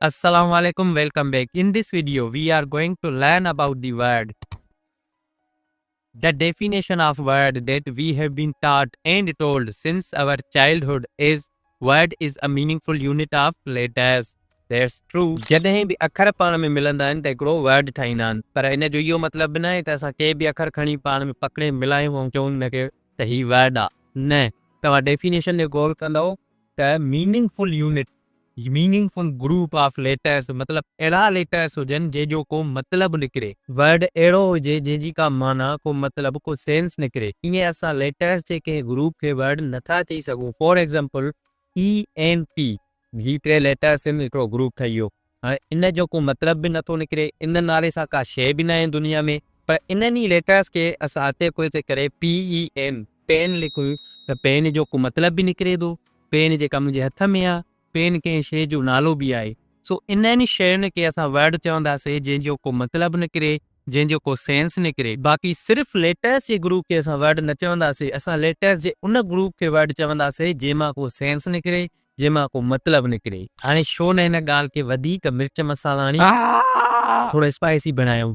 Assalamualaikum, welcome back. In this video, we are going to learn about the word. The definition of word that we have been taught and told since our childhood is word is a meaningful unit of letters. That's true. जॾहिं बि अखर पाण में मिलंदा आहिनि त हिकिड़ो word ठाहींदा आहिनि, पर इन जो इहो मतिलबु न आहे त असां के बि अखर खणी पाण में पकिड़े मिलायूं ऐं चऊं हिनखे त ही वर्ड आहे। न, तव्हां डेफिनेशन ते गौर कंदव त meaningful unit meaningful group of letters मतलब अहिड़ा लेटर्स हुजनि जंहिंजो को मतिलबु निकिरे, वर्ड अहिड़ो हुजे जंहिंजी का माना को मतिलबु को सेंस निकिरे। ईअं असां लेटर्स जे कंहिं ग्रुप खे वर्ड नथा चई सघूं। फॉर एग्जाम्पल ENP, ही 3 लेटर्स आहिनि, हिकिड़ो ग्रुप ठही वियो। हाणे इन जो को मतिलबु बि नथो निकिरे, इन नाले सां का शइ बि न आहे दुनिया में, पर इन्हनि लेटर्स खे असां अते कोई ते करे PEN पेन लिखूं त पेन जो को मतिलबु बि निकिरे थो। पेन जेका मुंहिंजे हथ में आहे, पेन कंहिं शइ जो नालो बि आहे। सो इन्हनि शयुनि खे असां वर्ड चवंदासीं जंहिंजो को मतिलबु निकिरे, जंहिंजो को सेंस निकिरे। बाक़ी सिर्फ़ु लेटर्स जे ग्रुप खे असां वर्ड न चवंदासीं, असां लेटर्स जे उन ग्रुप खे वर्ड चवंदासीं जंहिंमां को सेंस निकिरे, जंहिंमां को मतिलबु निकिरे। हाणे छो न हिन ॻाल्हि खे वधीक मिर्च मसाला हणी थोरो स्पाइसी बनायूं।